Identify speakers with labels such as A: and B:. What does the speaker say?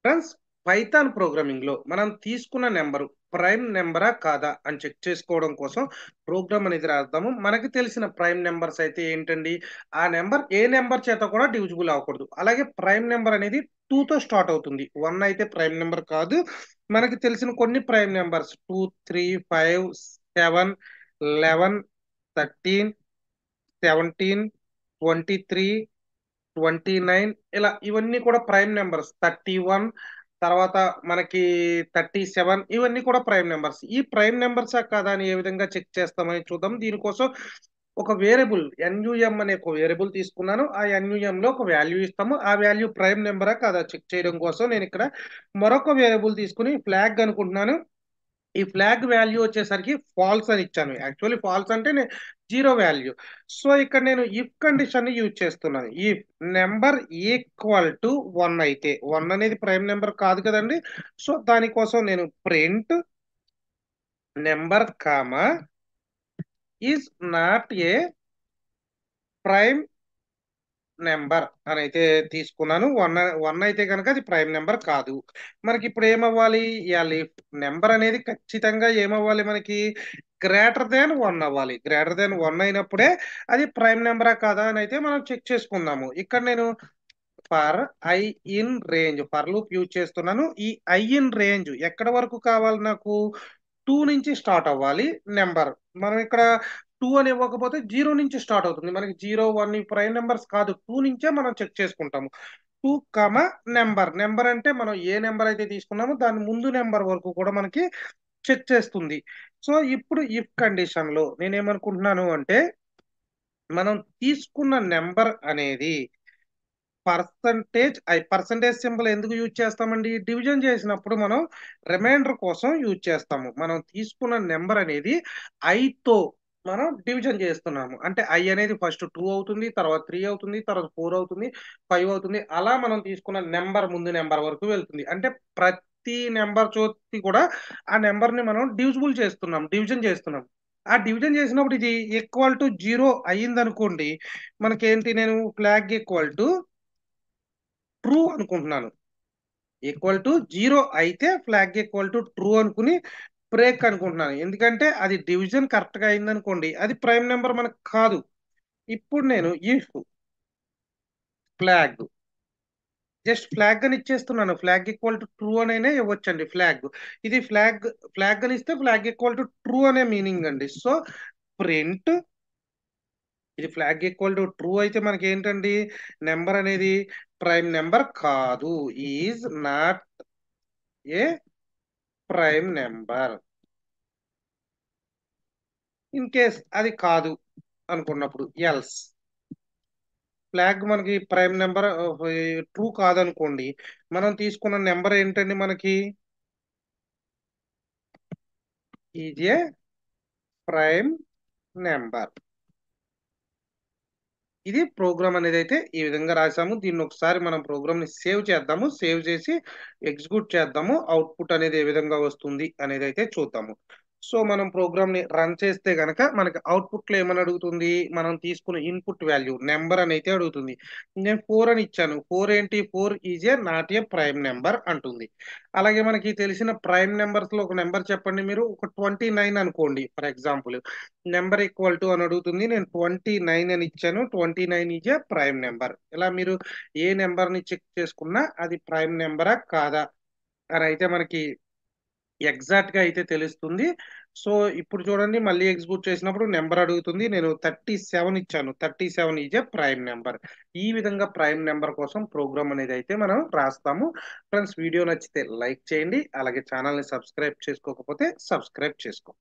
A: Friends, Python ప్రోగ్రామింగ్‌లో మనం తీసుకున్న number prime నంబరా? కాదా? అని చెక్ చేసుకోవడం కోసం ప్రోగ్రామ్ అనేది రాద్దాము. మనకు తెలిసిన ప్రైమ్ నంబర్స్ అయితే ఏంటండి? ఆ నంబర్ ఏ నంబర్ చేత కూడా డివిజిబుల్ అవ్వకూడదు. అలాగే ప్రైమ్ నంబర్ అనేది 2తో స్టార్ట్ అవుతుంది. 1 అయితే ప్రైమ్ నంబర్ కాదు. మనకి తెలిసిన కొన్ని ప్రైమ్ నంబర్స్ 2, 3, 5, 7, 11, 13, 17, 23, 29 ఇలా ఇవన్నీ కూడా ప్రైమ్ నంబర్స్. 31 తర్వాత మనకి 37 ఇవన్నీ కూడా ప్రైమ్ నంబర్స్. ఈ ప్రైమ్ నంబర్సా కాదా అని ఏ విధంగా చెక్ చేస్తామని చూద్దాం. దీనికోసం ఒక వేరియబుల్ ఎన్‌యుఎం అనే ఒక వేరియబుల్ తీసుకున్నాను. ఆ ఎన్‌యుఎంలో ఒక వాల్యూ ఇస్తాము. ఆ వాల్యూ ప్రైమ్ నంబరా కాదా చెక్ చేయడం కోసం నేనిక్కడ మరొక వేరియబుల్ తీసుకొని ఫ్లాగ్ అనుకుంటున్నాను. ఈ ఫ్లాగ్ వాల్యూ వచ్చేసరికి ఫాల్స్ అని ఇచ్చాను. యాక్చువల్లీ ఫాల్స్ అంటే 0 వాల్యూ. సో, ఇక్కడ నేను ఇఫ్ కండిషన్‌ని యూజ్ చేస్తున్నాను. ఇఫ్ నంబర్ ఈక్వల్ టు 1 అయితే 1 అనేది ప్రైమ్ నంబర్ కాదు కదండీ! సో, దానికోసం నేను print number comma is not a prime number అనైతే తీసుకున్నాను. 1 అయితే గనక అది ప్రైమ్ నంబర్ కాదు. మనకిప్పుడు ఏమవ్వాలి? లీఫ్ నంబర్ అనేది ఖచ్చితంగా ఏమవ్వాలి మనకి? గ్రేటర్ థాన్ 1 అవ్వాలి. గ్రేటర్ థాన్ 1 అయినప్పుడే అది ప్రైమ్ నంబరా కాదా అనైతే మనం చెక్ చేసుకుందాము. ఇక్కడ నేను for I in range for loop use చేస్తున్నాను. ఈ ఐ ఇన్ రేంజ్ ఎక్కడి వరకు కావాలి నాకు? 2 నుంచి స్టార్ట్ అవ్వాలి నంబర్. మనం ఇక్కడ 2 అని ఇవ్వకపోతే 0 నుంచి స్టార్ట్ అవుతుంది. మనకి 0, 1 ఈ ప్రైమ్ నంబర్స్ కాదు. 2 నుంచే మనం చెక్ చేసుకుంటాము. 2, నంబర్. నంబర్ అంటే మనం ఏ నంబర్ అయితే తీసుకున్నామో దాని ముందు నంబర్ వరకు కూడా మనకి చెక్ చేస్తుంది. సో, ఇప్పుడు ఇఫ్ కండిషన్‌లో నేనేమనుకుంటున్నాను అంటే, మనం తీసుకున్న నంబర్ అనేది పర్సెంటేజ్ సింబల్ ఎందుకు యూజ్ చేస్తామండి? డివిజన్ చేసినప్పుడు మనం రిమైండర్ కోసం యూజ్ చేస్తాము. మనం తీసుకున్న నంబర్ అనేది ఐతో మనం డివిజన్ చేస్తున్నాము. అంటే ఐ అనేది ఫస్ట్ 2 అవుతుంది. తర్వాత 3 అవుతుంది. తర్వాత 4 అవుతుంది. 5 అవుతుంది. అలా మనం తీసుకున్న నంబర్ ముందు నంబర్ వరకు వెళ్తుంది. అంటే ప్రతి నంబర్ చోటి కూడా ఆ నంబర్‌ని మనం డివిజిబుల్ చేస్తున్నాం. డివిజన్ చేస్తున్నాం. ఆ డివిజన్ చేసినప్పుడు ఇది ఈక్వల్ టు 0 అయిందనుకోండి. మనకేంటి నేను ఫ్లాగ్ ఈక్వల్ టు ట్రూ అనుకుంటున్నాను. ఈక్వల్ టు 0 అయితే ఫ్లాగ్ ఈక్వల్ టు ట్రూ అనుకుని బ్రేక్ అనుకుంటున్నాను. ఎందుకంటే అది డివిజన్ కరెక్ట్‌గా అయిందనుకోండి, అది ప్రైమ్ నంబర్ మనకు కాదు. ఇప్పుడు నేను ఇఫ్ ఫ్లాగ్ జస్ట్ ఫ్లాగ్ అని ఇచ్చేస్తున్నాను. ఫ్లాగ్ ఈక్వల్ టు ట్రూ అనైనా ఇవ్వొచ్చండి ఫ్లాగ్. ఇది ఫ్లాగ్ అని ఇస్తే ఫ్లాగ్ ఈక్వల్ టు ట్రూ అనే మీనింగ్ అండి. సో, ప్రింట్ ఇది ఫ్లాగ్ ఈక్వల్ టు ట్రూ అయితే మనకేంటండి నంబర్ అనేది ప్రైమ్ నంబర్ కాదు. Is not a prime number. In case అది కాదు అనుకున్నప్పుడు ఎల్స్ ఫ్లాగ్ మనకి ప్రైమ్ నెంబర్ ట్రూ కాదనుకోండి. మనం తీసుకున్న నెంబర్ ఏంటండి మనకి? Is a prime number. ఇది ప్రోగ్రామ్ అనేదైతే ఈ విధంగా రాసాము. దీన్ని ఒకసారి మనం ప్రోగ్రామ్‌ని సేవ్ చేద్దాము. సేవ్ చేసి ఎగ్జిక్యూట్ చేద్దాము. అవుట్‌పుట్ అనేది ఏ విధంగా వస్తుంది అనేదైతే చూద్దాము. సో, మనం ప్రోగ్రామ్‌ని రన్ చేస్తే గనక మనకి అవుట్‌పుట్‌లో ఏమని అడుగుతుంది? మనం తీసుకున్న ఇన్‌పుట్ వాల్యూ నంబర్ అనైతే అడుగుతుంది. నేను 4 అని ఇచ్చాను. 4 ఏంటి? 4 is a not a prime number అంటుంది. అలాగే మనకి తెలిసిన ప్రైమ్ నంబర్స్‌లో ఒక నంబర్ చెప్పండి మీరు. ఒక 29 అనుకోండి for example. Number equal to అని అడుగుతుంది. నేను 29 అని ఇచ్చాను. 29 ఈజ్ ఎ ప్రైమ్ నంబర్. ఇలా మీరు ఏ నంబర్‌ని చెక్ చేసుకున్నా అది ప్రైమ్ నంబరా? కాదా? అనైతే మనకి ఎగ్జాక్ట్‌గా అయితే తెలుస్తుంది. సో, ఇప్పుడు చూడండి మళ్ళీ ఎగ్జిక్యూట్ చేసినప్పుడు నంబర్ అడుగుతుంది. నేను 37 ఇచ్చాను. 37 ఈజ్ ఎ ప్రైమ్ నంబర్. ఈ విధంగా ప్రైమ్ నంబర్ కోసం ప్రోగ్రామ్ అనేదైతే మనం రాస్తాము. ఫ్రెండ్స్, వీడియో నచ్చితే లైక్ చేయండి. అలాగే ఛానెల్‌ని సబ్స్క్రైబ్ చేసుకోకపోతే సబ్స్క్రైబ్ చేసుకోండి.